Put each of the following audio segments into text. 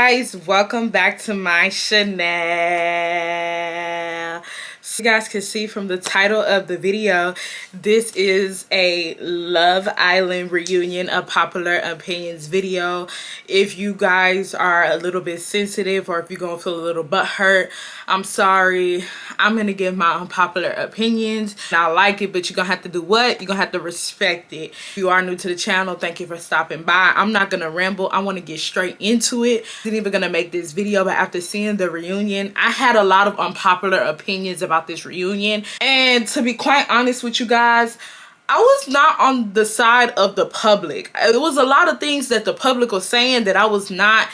guys, welcome back to my channel. So you guys can see from the title of the video, this is a Love Island reunion, a popular opinions video. If you guys are a little bit sensitive or if you're gonna feel a little butthurt, I'm sorry. I'm gonna give my unpopular opinions. I like it, but you're gonna have to do what? You're gonna have to respect it. If you are new to the channel, thank you for stopping by. I'm not gonna ramble. I want to get straight into it. I wasn't even gonna make this video, but after seeing the reunion, I had a lot of unpopular opinions about this reunion. And to be quite honest with you guys, I was not on the side of the public. It was a lot of things that the public was saying that I was not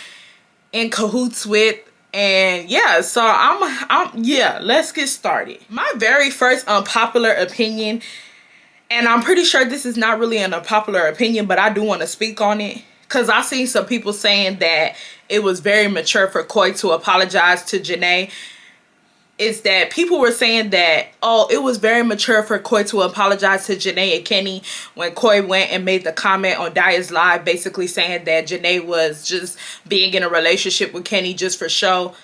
in cahoots with. And yeah, so yeah, let's get started. My very first unpopular opinion, and I'm pretty sure this is not really an unpopular opinion, but I do want to speak on it because I seen some people saying that it was very mature for Koi to apologize to Janae. Is that people were saying that, oh, it was very mature for Koi to apologize to Janae and Kenny when Koi went and made the comment on Daya's live, basically saying that Janae was just being in a relationship with Kenny just for show.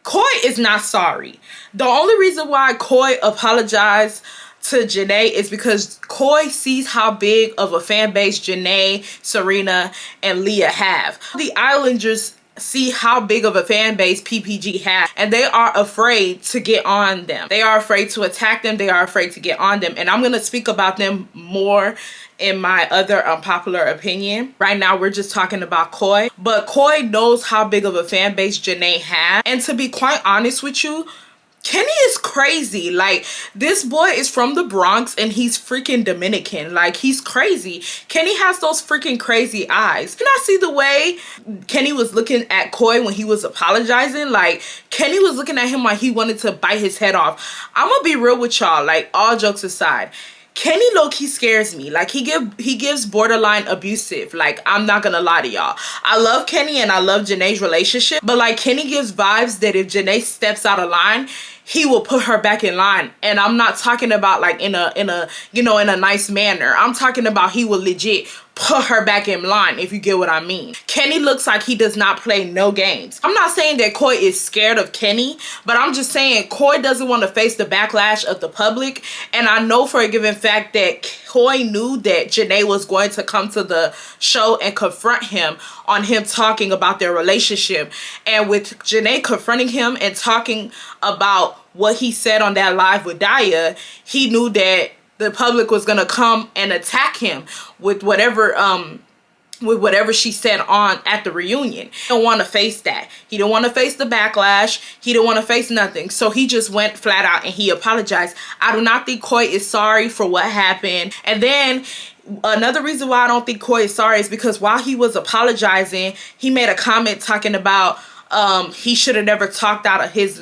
Koi is not sorry. The only reason why Koi apologized to Janae is because Koi sees how big of a fan base Janae, Serena, and Leah have. The Islanders see how big of a fan base PPG has, and they are afraid to get on them. They are afraid to attack them. They are afraid to get on them, and I'm gonna speak about them more in my other unpopular opinion. Right now we're just talking about Koi, but Koi knows how big of a fan base Janae has, and to be quite honest with you, Kenny is crazy. Like, this boy is from the Bronx and he's freaking Dominican. Like, he's crazy. Kenny has those freaking crazy eyes. Can I see the way Kenny was looking at Koi when he was apologizing? Like, Kenny was looking at him like he wanted to bite his head off. I'm gonna be real with y'all, like, all jokes aside. Kenny low-key scares me. Like, he gives borderline abusive. Like, I'm not gonna lie to y'all. I love Kenny and I love Janae's relationship, but like, Kenny gives vibes that if Janae steps out of line, he will put her back in line. And I'm not talking about like in a you know, in a nice manner. I'm talking about he will legit put her back in line, if you get what I mean. Kenny looks like he does not play no games. I'm not saying that Koi is scared of Kenny, but I'm just saying Koi doesn't want to face the backlash of the public. And I know for a given fact that Koi knew that Janae was going to come to the show and confront him on him talking about their relationship. And with Janae confronting him and talking about what he said on that live with Daya, he knew that the public was gonna come and attack him with whatever she said on at the reunion. He don't want to face that. He don't want to face the backlash. He don't want to face nothing. So he just went flat out and he apologized. I do not think Koi is sorry for what happened. And then another reason why I don't think Koi is sorry is because while he was apologizing, he made a comment talking about he should have never talked out of his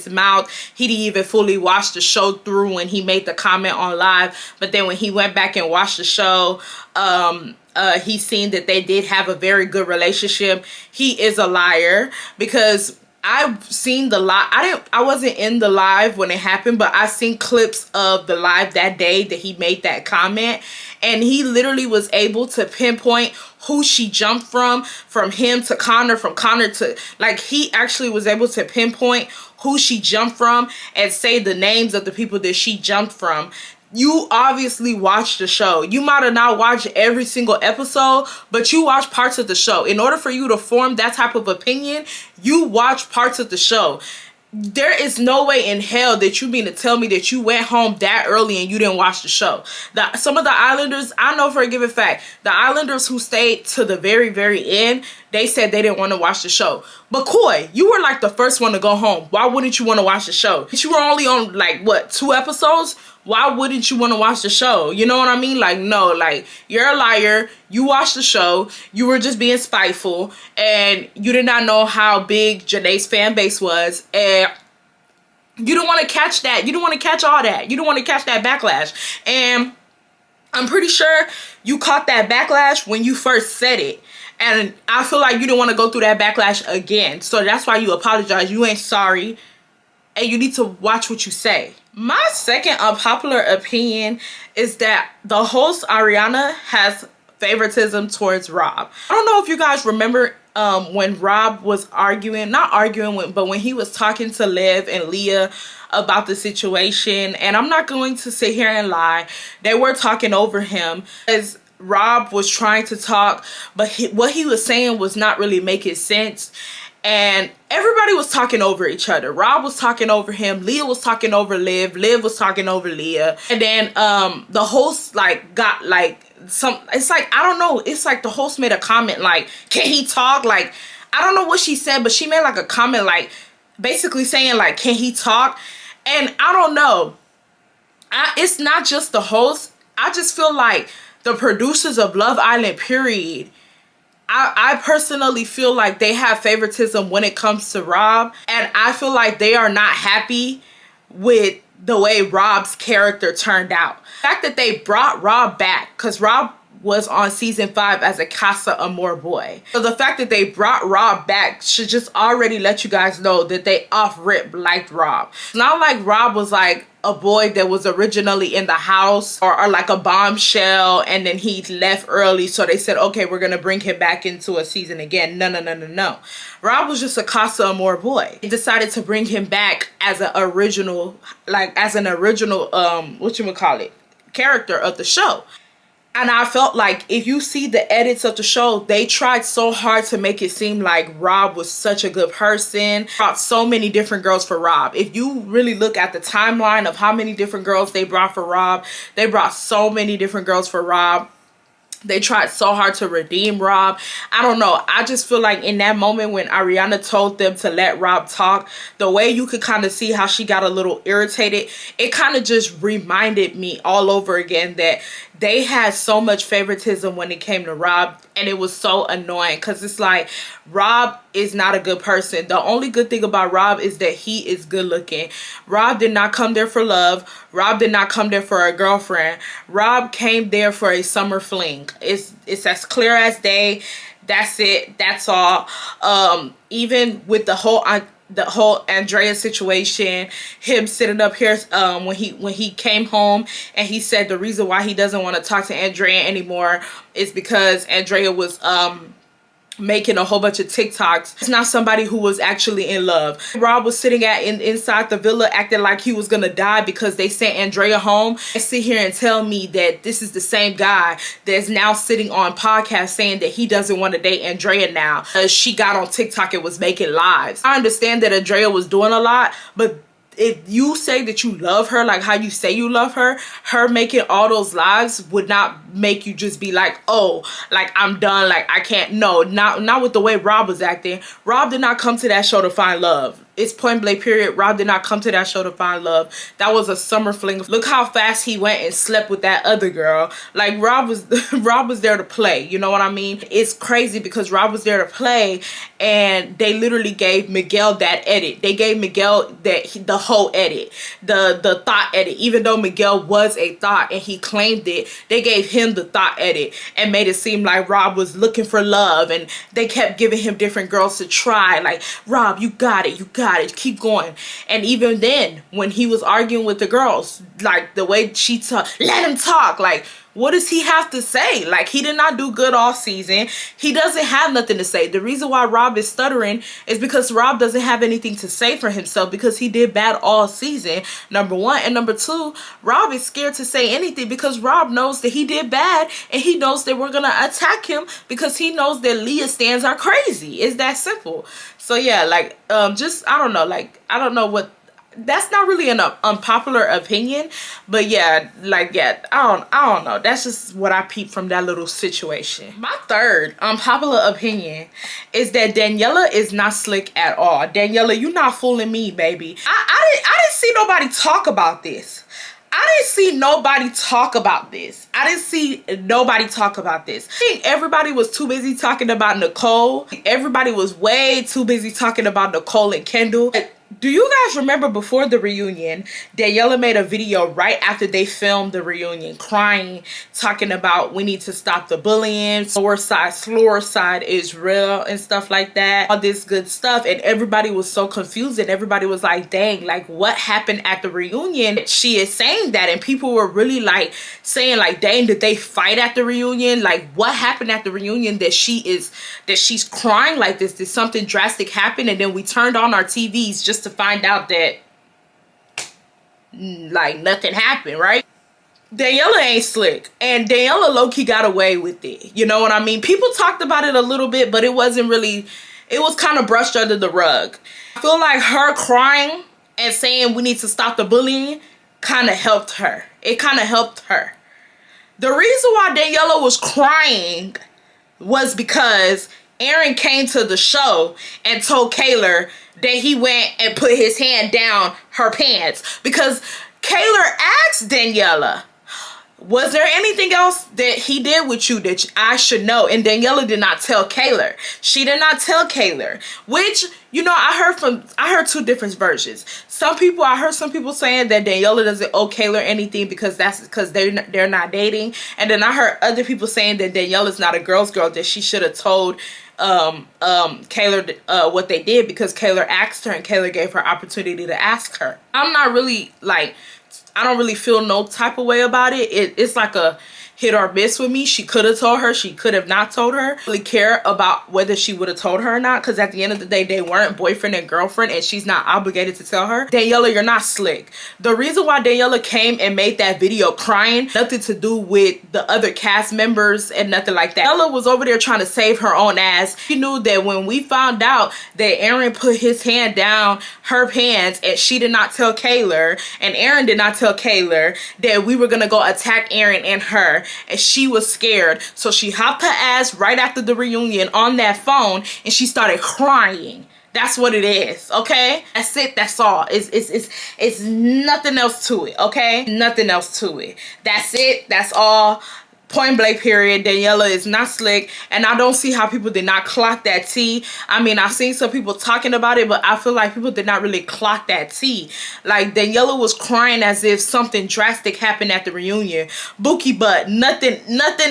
mouth. He didn't even fully watch the show through when he made the comment on live. But then when he went back and watched the show, he seen that they did have a very good relationship. He is a liar because I've seen the live. I wasn't in the live when it happened, but I seen clips of the live that day that he made that comment, and he literally was able to pinpoint who she jumped from him to Connor, from Connor to, like, he actually was able to pinpoint who she jumped from and say the names of the people that she jumped from. You obviously watched the show. You might have not watched every single episode, but you watched parts of the show. In order for you to form that type of opinion, you watched parts of the show. There is no way in hell that you mean to tell me that you went home that early and you didn't watch the show. Some of the Islanders, I know for a given fact, the Islanders who stayed to the very, very end, they said they didn't want to watch the show. But Koi, you were like the first one to go home. Why wouldn't you want to watch the show? You were only on like, what, 2 episodes? Why wouldn't you want to watch the show? You know what I mean? Like, no, like, you're a liar. You watched the show. You were just being spiteful. And you did not know how big Janae's fan base was. And you don't want to catch that. You don't want to catch all that. You don't want to catch that backlash. And I'm pretty sure you caught that backlash when you first said it. And I feel like you didn't want to go through that backlash again. So that's why you apologize. You ain't sorry. And you need to watch what you say. My second unpopular opinion is that the host Ariana has favoritism towards Rob. I don't know if you guys remember when Rob was arguing, not arguing with, but when he was talking to Liv and Leah about the situation. And I'm not going to sit here and lie, they were talking over him as Rob was trying to talk, but what he was saying was not really making sense. And everybody was talking over each other. Rob was talking over him. Leah was talking over Liv. Liv was talking over Leah. And then the host like got like some, it's like, I don't know. It's like the host made a comment like, can he talk? Like, I don't know what she said, but she made like a comment like basically saying like, can he talk? And I don't know. It's not just the host. I just feel like the producers of Love Island, period, I personally feel like they have favoritism when it comes to Rob. And I feel like they are not happy with the way Rob's character turned out. The fact that they brought Rob back, because Rob was on season 5 as a Casa Amor boy. So the fact that they brought Rob back should just already let you guys know that they off rip liked Rob. It's not like Rob was like a boy that was originally in the house or like a bombshell and then he left early, so they said, okay, we're gonna bring him back into a season again. No. Rob was just a Casa Amor boy. They decided to bring him back as an original, character of the show. And I felt like if you see the edits of the show, they tried so hard to make it seem like Rob was such a good person. Brought so many different girls for Rob. If you really look at the timeline of how many different girls they brought for Rob, they brought so many different girls for Rob. They tried so hard to redeem Rob. I don't know. I just feel like in that moment when Ariana told them to let Rob talk, the way you could kind of see how she got a little irritated, it kind of just reminded me all over again that they had so much favoritism when it came to Rob, and it was so annoying because it's like Rob is not a good person. The only good thing about Rob is that he is good looking. Rob did not come there for love. Rob did not come there for a girlfriend. Rob came there for a summer fling. It's as clear as day. That's it. That's all. Even with the whole Andrea situation, him sitting up here when he came home and he said the reason why he doesn't want to talk to Andrea anymore is because Andrea was making a whole bunch of TikToks. It's not somebody who was actually in love. Rob was sitting inside the villa acting like he was gonna die because they sent Andrea home, and sit here and tell me that this is the same guy that's now sitting on podcast saying that he doesn't want to date Andrea now. She got on TikTok and was making lives. I understand that Andrea was doing a lot, but if you say that you love her like how you say you love her, her making all those lives would not make you just be like, oh, like I'm done, like I can't. No, not with the way Rob was acting. Rob did not come to that show to find love. It's point blank period. Rob did not come to that show to find love. That was a summer fling. Look how fast he went and slept with that other girl. Like Rob was there to play. You know what I mean? It's crazy because Rob was there to play, and they literally gave Miguel that edit. They gave Miguel the whole edit, the thought edit. Even though Miguel was a thought and he claimed it, they gave him the thought edit and made it seem like Rob was looking for love, and they kept giving him different girls to try. Like, Rob, you got it. You got it, keep going. And even then when he was arguing with the girls, like the way she talked, let him talk. Like, what does he have to say? Like, he did not do good all season. He doesn't have nothing to say. The reason why Rob is stuttering is because Rob doesn't have anything to say for himself, because he did bad all season, number one. And number two, Rob is scared to say anything because Rob knows that he did bad, and he knows that we're gonna attack him because he knows that Leah stans are crazy. It's that simple. So yeah, like just I don't know, like I don't know what, that's not really an unpopular opinion, but yeah, like yeah, I don't know, that's just what I peeped from that little situation. My third unpopular opinion is that Daniela is not slick at all. Daniela, you not fooling me, baby. I didn't see nobody talk about this. I didn't see nobody talk about this. I think everybody was too busy talking about Nicole. Everybody was way too busy talking about Nicole and Kendall. Do you guys remember before the reunion, Daniela made a video right after they filmed the reunion, crying, talking about we need to stop the bullying, floor side is real and stuff like that, all this good stuff. And everybody was so confused and everybody was like, dang, like what happened at the reunion? She is saying that, and people were really like saying like, dang, did they fight at the reunion? Like what happened at the reunion that she's crying like this? Did something drastic happen? And then we turned on our TVs just to find out that like nothing happened, right? Daniela ain't slick, and Daniela low-key got away with it. You know what I mean? People talked about it a little bit, but it wasn't really, it was kind of brushed under the rug. I feel like her crying and saying we need to stop the bullying kind of helped her. It kind of helped her. The reason why Daniela was crying was because Aaron came to the show and told Kaylor that he went and put his hand down her pants, because Kaylor asked Daniela, was there anything else that he did with you that I should know? And Daniela did not tell Kaylor. She did not tell Kaylor, which, you know, I heard two different versions. I heard some people saying that Daniela doesn't owe Kaylor anything because they're not dating. And then I heard other people saying that Daniela's not a girl's girl, that she should have told Kaylor what they did because Kaylor asked her and Kaylor gave her opportunity to ask her. I'm not really like, I don't really feel no type of way about it. It's like a hit or miss with me. She could have told her, she could have not told her. I don't really care about whether she would have told her or not, because at the end of the day, they weren't boyfriend and girlfriend, and she's not obligated to tell her. Daniela, you're not slick. The reason why Daniela came and made that video crying, nothing to do with the other cast members and nothing like that. Daniela was over there trying to save her own ass. She knew that when we found out that Aaron put his hand down her pants and she did not tell Kaylor, and Aaron did not tell Kaylor, that we were gonna go attack Aaron and her, and she was scared. So she hopped her ass right after the reunion on that phone and she started crying. That's what it is, okay? That's it, that's all. It's nothing else to it, okay? Nothing else to it. That's it, that's all. Point blank period. Daniela is not slick, and I don't see how people did not clock that tea. I mean, I've seen some people talking about it, but I feel like people did not really clock that tea. Like, Daniela was crying as if something drastic happened at the reunion. Bookie butt. Nothing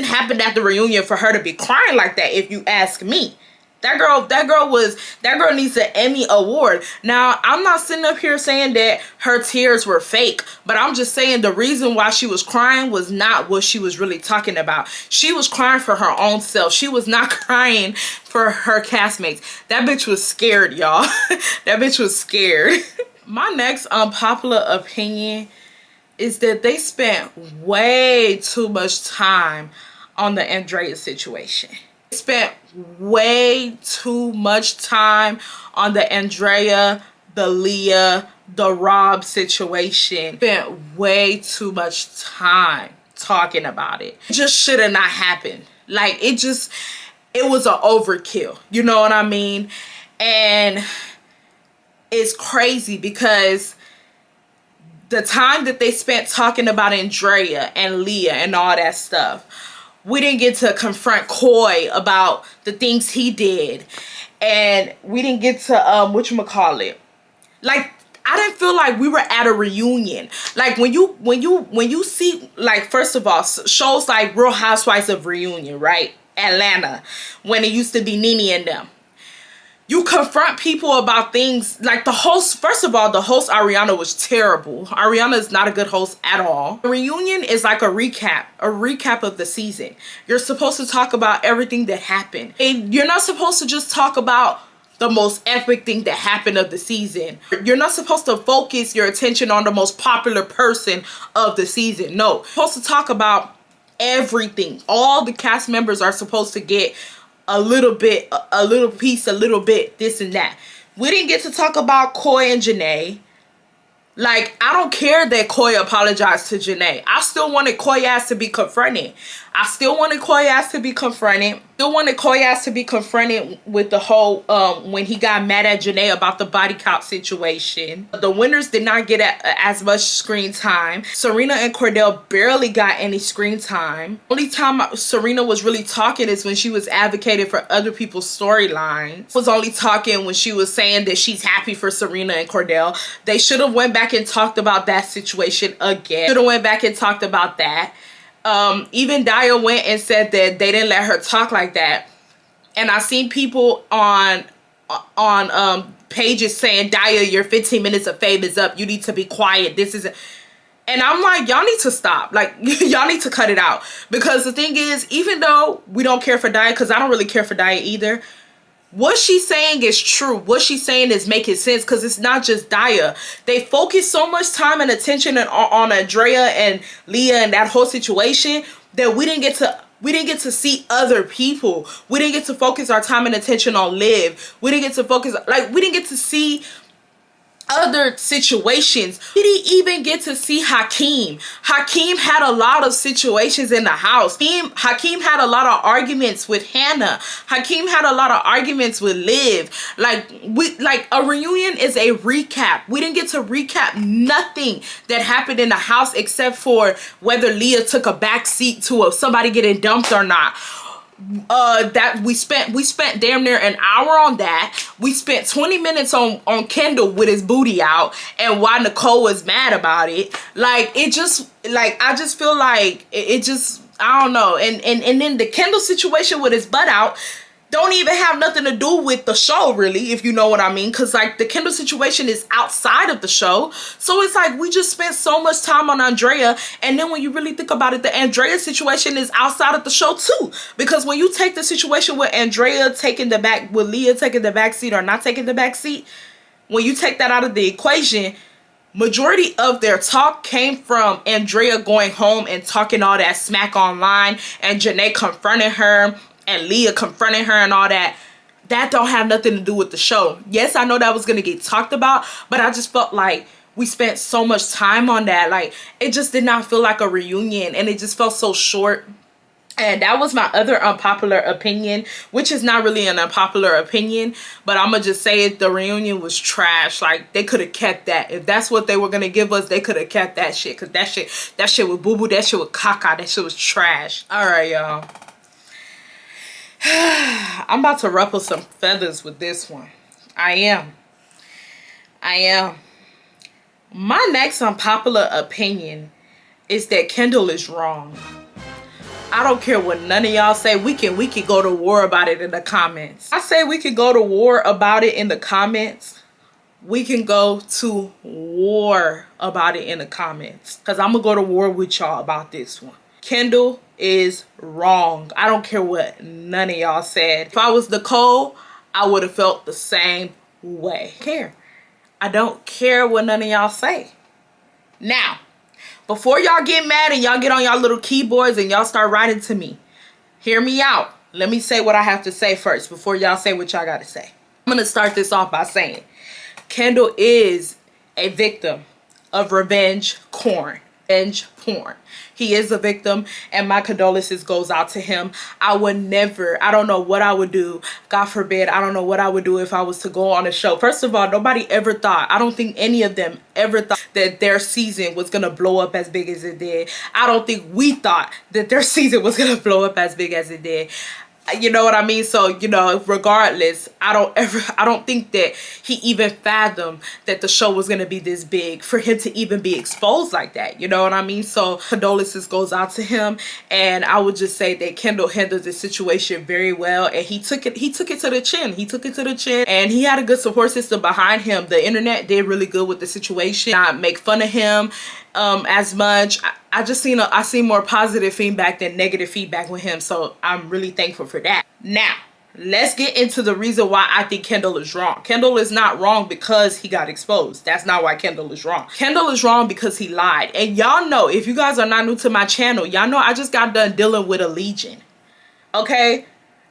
happened at the reunion for her to be crying like that, if you ask me. That girl needs an Emmy award. Now, I'm not sitting up here saying that her tears were fake, but I'm just saying the reason why she was crying was not what she was really talking about. She was crying for her own self. She was not crying for her castmates. That bitch was scared, y'all. That bitch was scared. My next unpopular opinion is that they spent way too much time on the Andrea situation. They spent way too much time on the Andrea, the Leah, the Rob situation. Spent way too much time talking about it. It just should have not happened. Like, it was an overkill. You know what I mean? And it's crazy because the time that they spent talking about Andrea and Leah and all that stuff, we didn't get to confront Coy about the things he did, and we didn't get to whatchamacallit. Like, I didn't feel like we were at a reunion. Like, when you see, like, first of all, shows like Real Housewives of Reunion, right? Atlanta, when it used to be Nene and them. You confront people about things like the host. First of all, the host Ariana was terrible. Ariana is not a good host at all. A reunion is like a recap of the season. You're supposed to talk about everything that happened. And you're not supposed to just talk about the most epic thing that happened of the season. You're not supposed to focus your attention on the most popular person of the season. No, you're supposed to talk about everything. All the cast members are supposed to get a little bit, a little piece, a little bit, this and that. We didn't get to talk about Coy and Janae. Like, I don't care that Coy apologized to Janae. I still wanted Coy ass to be confronted. I still wanted Koyas to be confronted. Still wanted Koyas to be confronted with the whole when he got mad at Janae about the body count situation. The winners did not get as much screen time. Serena and Cordell barely got any screen time. Only time Serena was really talking is when she was advocating for other people's storylines. Was only talking when she was saying that she's happy for Serena and Cordell. They should have went back and talked about that situation again. Should have went back and talked about that. Even Daya went and said that they didn't let her talk like that. And I seen people on pages saying, Daya, your 15 minutes of fame is up. You need to be quiet. This is... And I'm like, y'all need to stop. Like, y'all need to cut it out. Because the thing is, even though we don't care for Daya, because I don't really care for Daya either, what she's saying is true. What she's saying is making sense, because it's not just Daya. They focus so much time and attention on Andrea and Leah and that whole situation that we didn't get to see other people. We didn't get to focus our time and attention on Liv. We didn't get to focus, like, we didn't get to see other situations. We didn't even get to see Hakeem. Hakeem had a lot of situations in the house. Hakeem had a lot of arguments with Hannah. Hakeem had a lot of arguments with Liv. Like a reunion is a recap. We didn't get to recap nothing that happened in the house except for whether Leah took a back seat to somebody getting dumped or not. That we spent damn near an hour on that. We spent 20 minutes on Kendall with his booty out and why Nicole was mad about it. Like, it just, like, I just feel like it just, I don't know. And then the Kendall situation with his butt out don't even have nothing to do with the show, really, if you know what I mean. Because, like, the Kendall situation is outside of the show. So it's like we just spent so much time on Andrea. And then when you really think about it, the Andrea situation is outside of the show, too. Because when you take the situation with Andrea taking the back, with Leah taking the back seat or not taking the back seat, when you take that out of the equation, majority of their talk came from Andrea going home and talking all that smack online and Janae confronting her and Leah confronting her and all that. That don't have nothing to do with the show. Yes, I know that was going to get talked about, but I just felt like we spent so much time on that. Like, it just did not feel like a reunion, and it just felt so short. And that was my other unpopular opinion, which is not really an unpopular opinion, but I'm gonna just say it, the reunion was trash. Like, they could have kept that. If that's what they were gonna give us, they could have kept that shit, because that shit was boo-boo, that shit was caca, that shit was trash. All right, y'all. I'm about to ruffle some feathers with this one. I am. My next unpopular opinion is that Kendall is wrong. I don't care what none of y'all say. We can go to war about it in the comments. I say we can go to war about it in the comments. We can go to war about it in the comments. Because I'm going to go to war with y'all about this one. Kendall is wrong. I don't care what none of y'all said. If I was Nicole, I would have felt the same way. I don't care what none of y'all say. Now, before y'all get mad and y'all get on y'all little keyboards and y'all start writing to me, hear me out. Let me say what I have to say first before y'all say what y'all got to say. I'm going to start this off by saying Kendall is a victim of revenge porn. He is a victim, and my condolences goes out to him. I would never, I don't know what I would do. God forbid, I don't know what I would do if I was to go on a show. First of all, nobody ever thought, I don't think any of them ever thought that their season was going to blow up as big as it did. I don't think we thought that their season was going to blow up as big as it did. You know what I mean? So, you know, regardless, I don't think that he even fathomed that the show was going to be this big for him to even be exposed like that. You know what I mean? So condolences goes out to him. And I would just say that Kendall handled the situation very well. And he took it to the chin. He took it to the chin, and he had a good support system behind him. The internet did really good with the situation. Not make fun of him as much. I seen more positive feedback than negative feedback with him, so I'm really thankful for that. Now, let's get into the reason why I think Kendall is wrong. Kendall is not wrong because he got exposed. That's not why Kendall is wrong. Kendall is wrong because he lied. And y'all know, if you guys are not new to my channel, y'all know I just got done dealing with a Legion. Okay?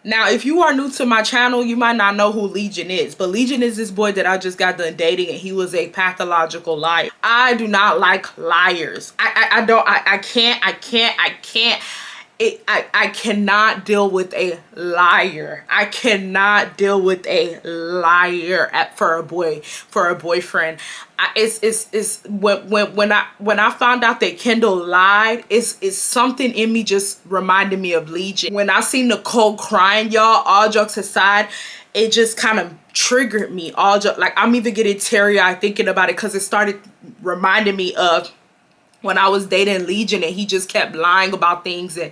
Now, if you are new to my channel, you might not know who Legion is. But Legion is this boy that I just got done dating, and he was a pathological liar. I do not like liars. I can't. I cannot deal with a liar. I cannot deal with a liar for a boyfriend. It's when I found out that Kendall lied, it's something in me just reminded me of Legion. When I see Nicole crying, y'all, all jokes aside, it just kind of triggered me. Like, I'm even getting teary-eyed thinking about it, because it started reminding me of when I was dating Legion and he just kept lying about things. And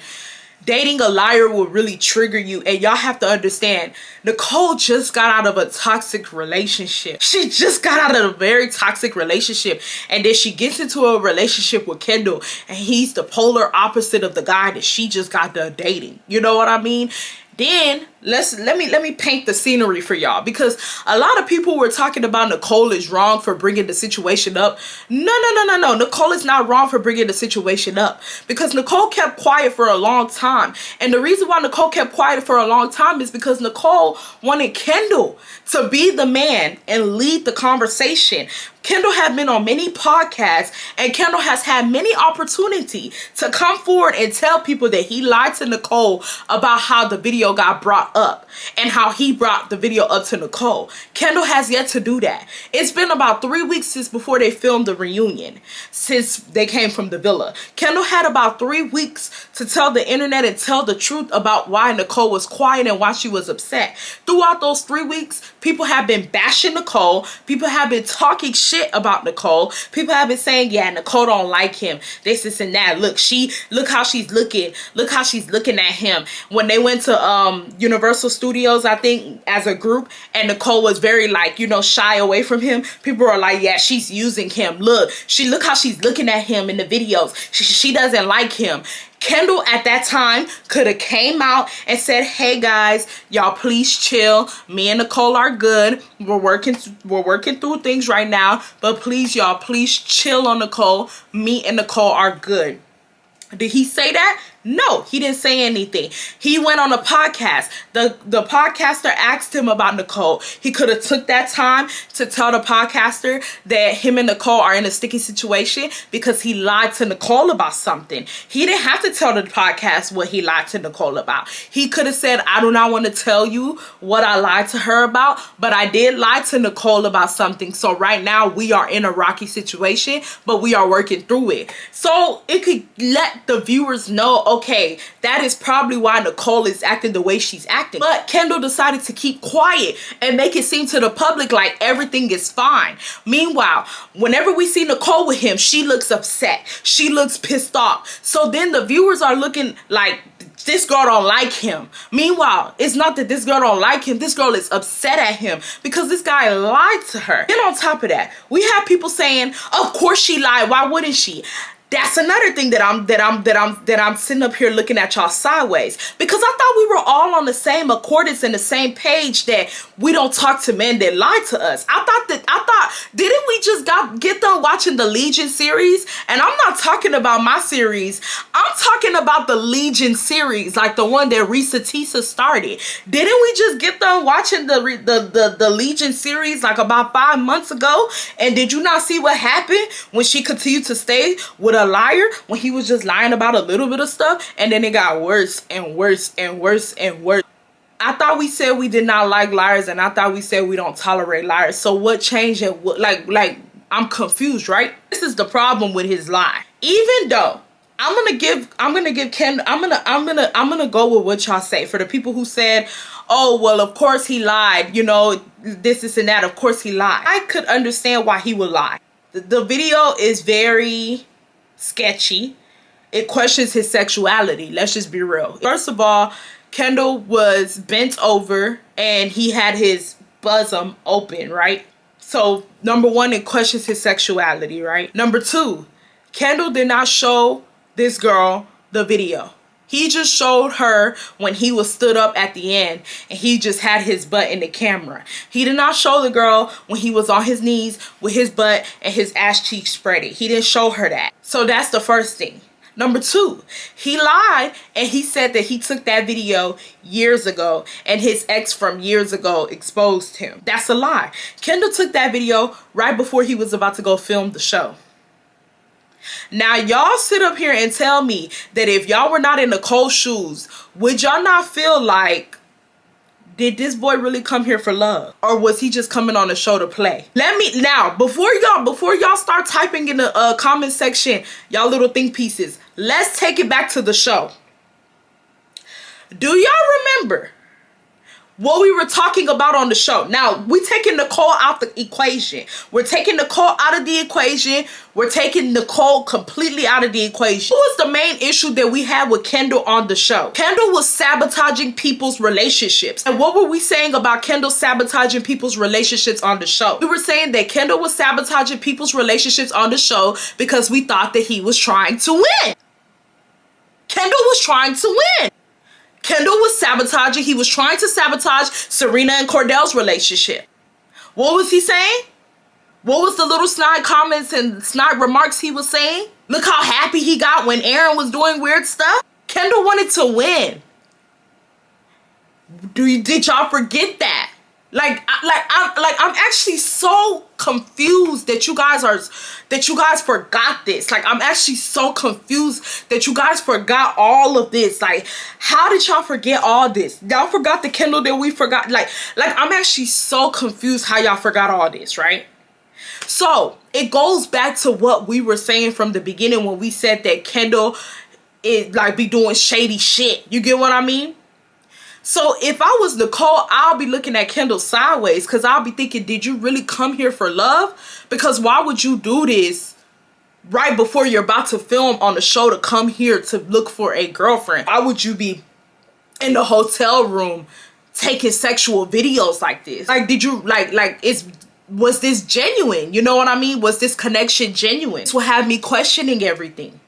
dating a liar will really trigger you. And y'all have to understand, Nicole just got out of a toxic relationship. She just got out of a very toxic relationship. And then she gets into a relationship with Kendall, and he's the polar opposite of the guy that she just got done dating. You know what I mean? Then let me paint the scenery for y'all, because a lot of people were talking about Nicole is wrong for bringing the situation up. No. Nicole is not wrong for bringing the situation up, because Nicole kept quiet for a long time. And the reason why Nicole kept quiet for a long time is because Nicole wanted Kendall to be the man and lead the conversation. Kendall had been on many podcasts, and Kendall has had many opportunity to come forward and tell people that he lied to Nicole about how the video got brought up and how he brought the video up to Nicole. Kendall has yet to do that. It's been about 3 weeks since before they filmed the reunion, since they came from the villa. Kendall had about 3 weeks to tell the internet and tell the truth about why Nicole was quiet and why she was upset. Throughout those 3 weeks, people have been bashing Nicole. People have been talking shit about Nicole. People have been saying, yeah, Nicole don't like him, this and that. Look how she's looking. Look how she's looking at him. When they went to Universal Studios, I think, as a group, and Nicole was very, like, you know, shy away from him, people are like, yeah, she's using him. Look how she's looking at him in the videos. She doesn't like him. Kendall at that time could have came out and said, hey guys, y'all please chill. Me and Nicole are good. We're working through things right now, but please, y'all, please chill on Nicole. Me and Nicole are good. Did he say that? No, he didn't say anything. He went on a podcast. The podcaster asked him about Nicole. He could have took that time to tell the podcaster that him and Nicole are in a sticky situation because he lied to Nicole about something. He didn't have to tell the podcast what he lied to Nicole about. He could have said, I do not want to tell you what I lied to her about, but I did lie to Nicole about something. So right now we are in a rocky situation, but we are working through it. So it could let the viewers know, okay, that is probably why Nicole is acting the way she's acting. But Kendall decided to keep quiet and make it seem to the public like everything is fine. Meanwhile, whenever we see Nicole with him, she looks upset. She looks pissed off. So then the viewers are looking like, this girl don't like him. Meanwhile, it's not that this girl don't like him. This girl is upset at him because this guy lied to her. And on top of that, we have people saying, of course she lied. Why wouldn't she? That's another thing that I'm sitting up here looking at y'all sideways, because I thought we were all on the same accordance and the same page that we don't talk to men that lie to us. I thought didn't we just get done watching the Legion series? And I'm not talking about my series. I'm talking about the Legion series, like the one that Risa Tisa started. Didn't we just get done watching the Legion series like about 5 months ago? And did you not see what happened when she continued to stay with a liar, when he was just lying about a little bit of stuff, and then it got worse and worse and worse and worse? I thought we said we did not like liars, and I thought we said we don't tolerate liars. So what changed? And what, like I'm confused, right? This is the problem with his lie. Even though I'm gonna go with what y'all say. For the people who said, oh, well, of course he lied, you know, this and that, of course he lied. I could understand why he would lie. The video is very sketchy. It questions his sexuality. Let's just be real. First of all, Kendall was bent over and he had his bosom open, right? So number one, it questions his sexuality, right? Number two, Kendall did not show this girl the video. He just showed her when he was stood up at the end and he just had his butt in the camera. He did not show the girl when he was on his knees with his butt and his ass cheeks spreaded. He didn't show her that. So that's the first thing. Number two, he lied and he said that he took that video years ago and his ex from years ago exposed him. That's a lie. Kendall took that video right before he was about to go film the show. Now, y'all sit up here and tell me that if y'all were not in Nicole's shoes, would y'all not feel like, did this boy really come here for love? Or was he just coming on the show to play? Let me, now, before y'all start typing in the comment section, y'all little think pieces, let's take it back to the show. Do y'all remember what we were talking about on the show? Now, we taking Nicole out the equation. We're taking Nicole out of the equation. We're taking Nicole completely out of the equation. What was the main issue that we had with Kendall on the show? Kendall was sabotaging people's relationships. And what were we saying about Kendall sabotaging people's relationships on the show? We were saying that Kendall was sabotaging people's relationships on the show because we thought that he was trying to win. Kendall was trying to win. Kendall was sabotaging. He was trying to sabotage Serena and Cordell's relationship. What was he saying? What was the little snide comments and snide remarks he was saying? Look how happy he got when Aaron was doing weird stuff. Kendall wanted to win. Did y'all forget that? I'm actually so confused that you guys forgot this. Like, I'm actually so confused that you guys forgot all of this. Like, how did y'all forget all this? Y'all forgot the Kendall that we forgot. Like I'm actually so confused how y'all forgot all this, right? So it goes back to what we were saying from the beginning when we said that Kendall is like be doing shady shit. You get what I mean? So if I was Nicole, I'll be looking at Kendall sideways because I'll be thinking, did you really come here for love? Because why would you do this right before you're about to film on the show to come here to look for a girlfriend? Why would you be in the hotel room taking sexual videos like this? Like, did you, was this genuine? You know what I mean? Was this connection genuine? This will have me questioning everything.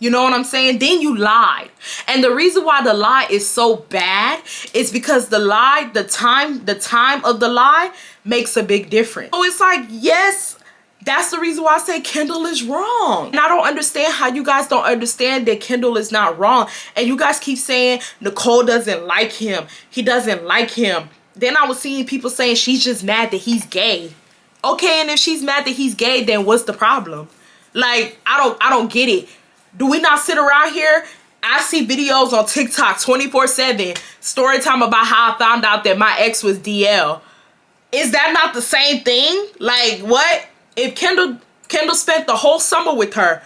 You know what I'm saying? Then you lied. And the reason why the lie is so bad is because the lie, the time of the lie makes a big difference. So it's like, yes, that's the reason why I say Kendall is wrong. And I don't understand how you guys don't understand that Kendall is not wrong. And you guys keep saying Nicole doesn't like him. He doesn't like him. Then I was seeing people saying she's just mad that he's gay. Okay, and if she's mad that he's gay, then what's the problem? Like, I don't get it. Do we not sit around here? I see videos on TikTok 24/7, story time about how I found out that my ex was DL. Is that not the same thing? Like, what? If Kendall spent the whole summer with her,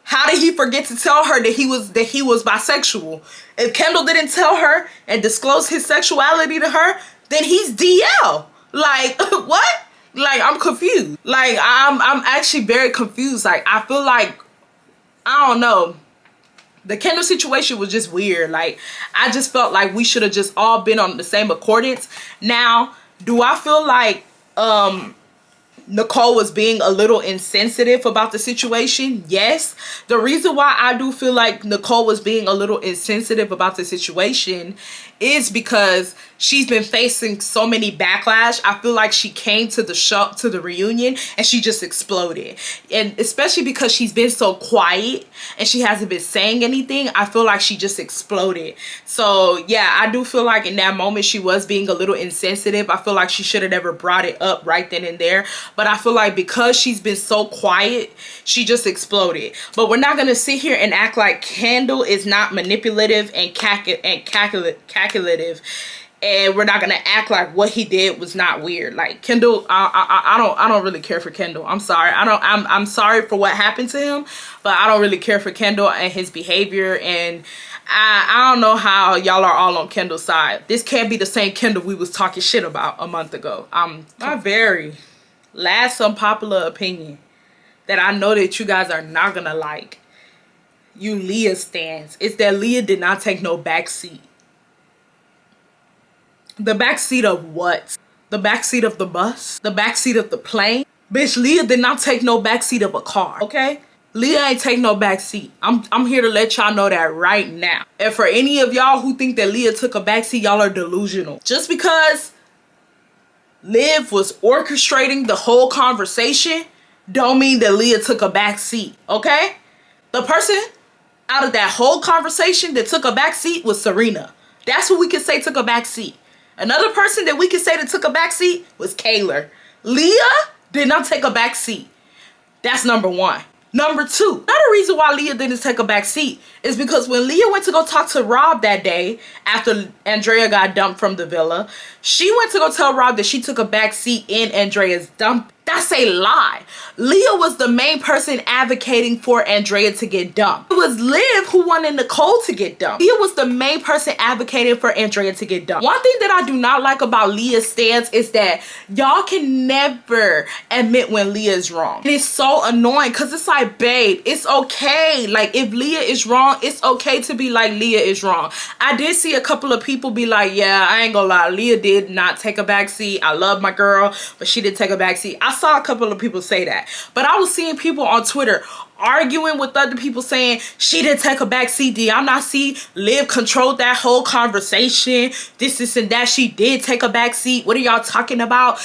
how did he forget to tell her that he was bisexual? If Kendall didn't tell her and disclose his sexuality to her, then he's DL. Like, what? Like, I'm confused. Like, I'm actually very confused. Like, I feel like, I don't know. The Kendall situation was just weird. Like, I just felt like we should have just all been on the same accordance. Now, do I feel like Nicole was being a little insensitive about the situation? Yes. The reason why I do feel like Nicole was being a little insensitive about the situation is because she's been facing so many backlash. I feel like she came to the show, to the reunion, and she just exploded. And especially because she's been so quiet and she hasn't been saying anything, I feel like she just exploded. So yeah, I do feel like in that moment she was being a little insensitive. I feel like she should have never brought it up right then and there. But I feel like because she's been so quiet, she just exploded. But we're not going to sit here and act like Kendall is not manipulative and calculative. And we're not gonna act like what he did was not weird. Like, Kendall, I don't really care for Kendall. I'm sorry. I'm sorry for what happened to him, but I don't really care for Kendall and his behavior. And I don't know how y'all are all on Kendall's side. This can't be the same Kendall we was talking shit about a month ago. My very last unpopular opinion that I know that you guys are not gonna like, you Leah stans, is that Leah did not take no backseat. The backseat of what? The backseat of the bus? The backseat of the plane? Bitch, Leah did not take no backseat of a car, okay? Leah ain't take no backseat. I'm here to let y'all know that right now. And for any of y'all who think that Leah took a backseat, y'all are delusional. Just because Liv was orchestrating the whole conversation don't mean that Leah took a backseat, okay? The person out of that whole conversation that took a backseat was Serena. That's who we can say took a backseat. Another person that we can say that took a backseat was Kayla. Leah did not take a backseat. That's number one. Number two, another reason why Leah didn't take a back seat is because when Leah went to go talk to Rob that day after Andrea got dumped from the villa, she went to go tell Rob that she took a back seat in Andrea's dump. That's a lie. Leah was the main person advocating for Andrea to get dumped. It was Liv who wanted Nicole to get dumped. Leah was the main person advocating for Andrea to get dumped. One thing that I do not like about Leah's stance is that y'all can never admit when Leah is wrong. And it's so annoying because it's like, babe, it's okay. Like, if Leah is wrong, it's okay to be like, Leah is wrong. I did see a couple of people be like, yeah, I ain't gonna lie, Leah did not take a back seat. I love my girl, but she did take a back seat. I saw a couple of people say that, but I was seeing people on Twitter arguing with other people saying she didn't take a back seat. Did y'all not see Liv controlled that whole conversation? This and that. She did take a back seat. What are y'all talking about?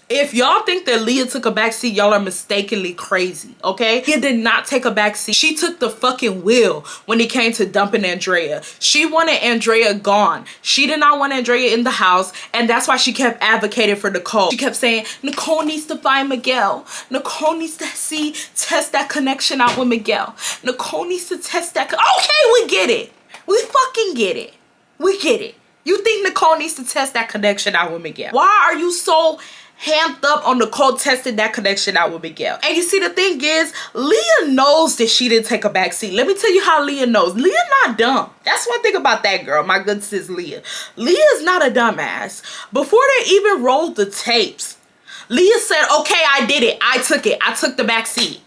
If y'all think that Leah took a back seat, y'all are mistakenly crazy, okay? Leah did not take a back seat. She took the fucking wheel when it came to dumping Andrea. She wanted Andrea gone. She did not want Andrea in the house, and that's why she kept advocating for Nicole. She kept saying, Nicole needs to find Miguel. Nicole needs to test that connection out with Miguel. Nicole needs to test that. Okay, we get it. We fucking get it. We get it. You think Nicole needs to test that connection out with Miguel? Why are you so hamped up on Nicole testing that connection out with Miguel? And you see, the thing is, Leah knows that she didn't take a back seat. Let me tell you how Leah knows. Leah not dumb. That's one thing about that girl, my good sis Leah. Leah is not a dumbass. Before they even rolled the tapes, Leah said, okay, I did it. I took it. I took the back seat.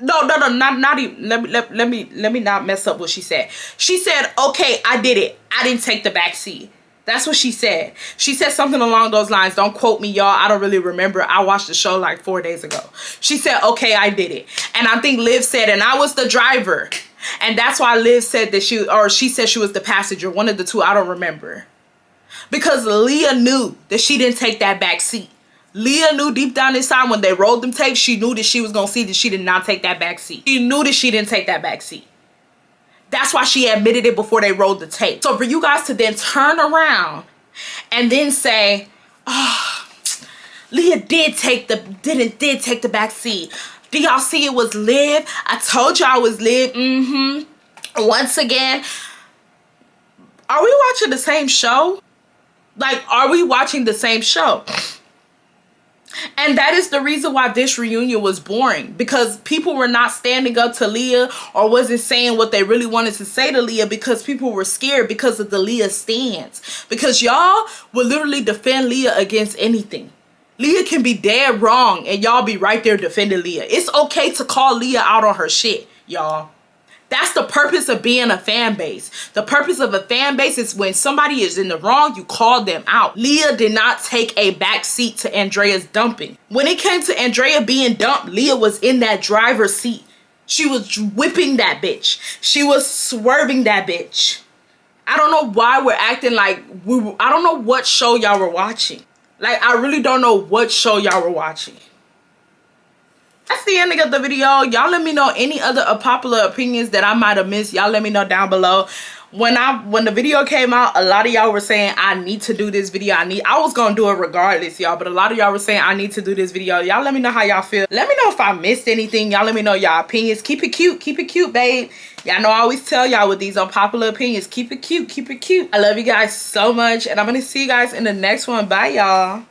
No, not even. Let me not mess up what she said. She said, okay, I did it. I didn't take the back seat. That's what she said. She said something along those lines. Don't quote me, y'all. I don't really remember. I watched the show like 4 days ago. She said, okay, I did it. And I think Liv said, and I was the driver. And that's why Liv said that she said she was the passenger. One of the two, I don't remember. Because Leah knew that she didn't take that back seat. Leah knew deep down inside when they rolled them tapes, she knew that she was going to see that she did not take that back seat. She knew that she didn't take that back seat. That's why she admitted it before they rolled the tape. So for you guys to then turn around and then say, oh, Leah did take the back seat. Do y'all see it was Liv? I told y'all it was Liv. Once again, are we watching the same show? Like, are we watching the same show? And that is the reason why this reunion was boring, because people were not standing up to Leah or wasn't saying what they really wanted to say to Leah because people were scared because of the Leah stance. Because y'all will literally defend Leah against anything. Leah can be dead wrong and y'all be right there defending Leah. It's okay to call Leah out on her shit, y'all. That's the purpose of being a fan base. The purpose of a fan base is when somebody is in the wrong, you call them out. Leah did not take a back seat to Andrea's dumping. When it came to Andrea being dumped, Leah was in that driver's seat. She was whipping that bitch. She was swerving that bitch. I don't know why we're acting like I don't know what show y'all were watching. Like, I really don't know what show y'all were watching. That's the ending of the video. Y'all let me know any other unpopular opinions that I might have missed. Y'all let me know down below. When the video came out, a lot of y'all were saying I need to do this video. I was gonna do it regardless, y'all, but a lot of y'all were saying I need to do this video. Y'all let me know how y'all feel. Let me know if I missed anything. Y'all let me know y'all opinions. Keep it cute, babe. Y'all know I always tell y'all with these unpopular opinions, keep it cute. I love you guys so much, and I'm gonna see you guys in the next one. Bye, y'all.